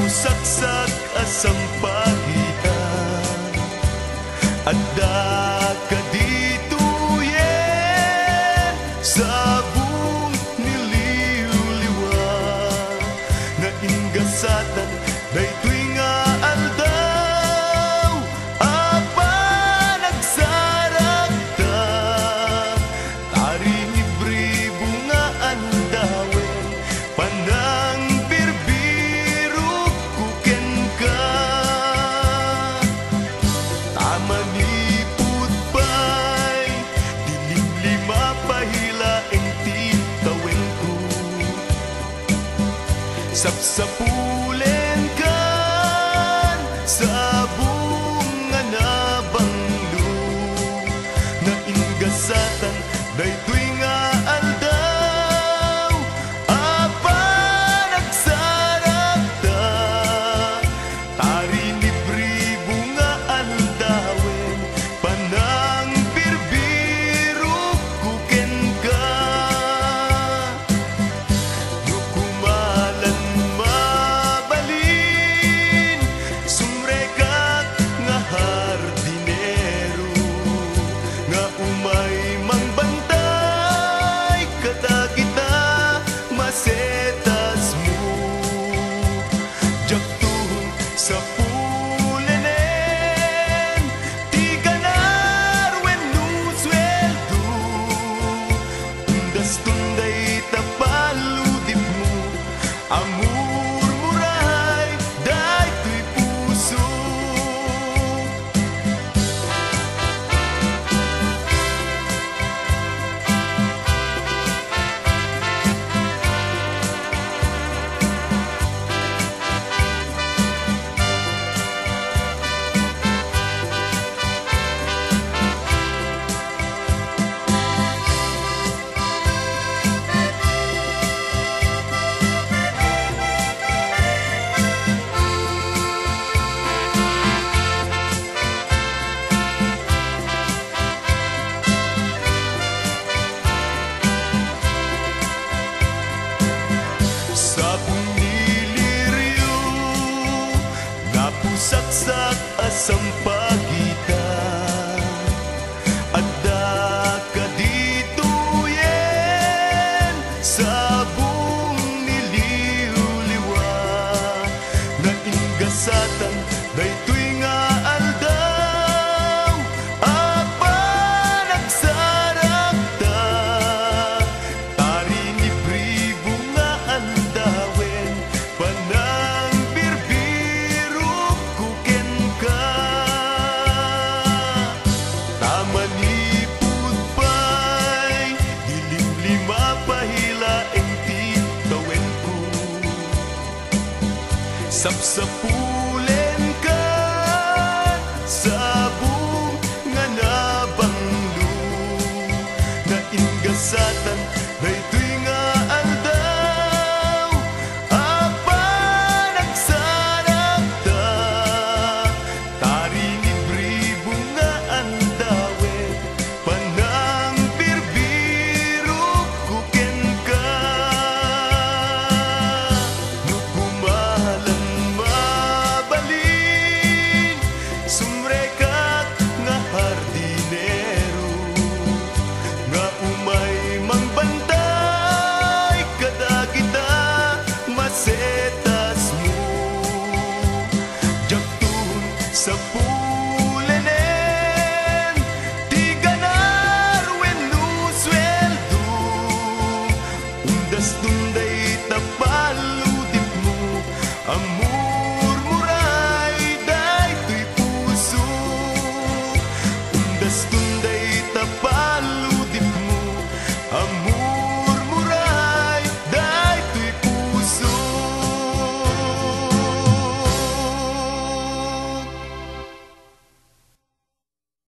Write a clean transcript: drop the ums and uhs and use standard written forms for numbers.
Napusaksak asam pagitan adda kadituyen sabong niliwliwa na inggasatan daytoy nga aldaw apa nagsarakta tari libre bunga andawen panang birbiru kuken ka tamaniput pa'y dilimlima pahila ing titawen ko sapsapulen kan sa bunga na banglo na inggasatan daytoy nga aldaw apa nagsarakta tari libre bunga aldawen panang birbiru kuken ka nukumalan mabalin sumrekat nga hardinero nga umay mangbantay kada kita masetas mo jaktuhong sa pulenen ti ganar wenno sweldo undas tunday tapaludip mo amor muray daytoy puso sa puniliryo napusaksak asam pagitan adda kadituyen sa buong niliwliwa na inggasatan daytoy nga aldaw apa nagsarakta tari libre bunga aldawen panang birbiru kuken ka tamaniput pa'y dilimlima pahila ing titawen ko sapsapulen ka sa bunga na banglo na inggasatan daytoy nga aldaw apa nagsarakta tari libre bunga andawen panang birbiru kuken ka nukumalan mabalin sumrekat nga hardinero nga umay mangbantay kada kita masetas mo jaktuhon sa pulenen ti ganar wenno sweldo undas tunday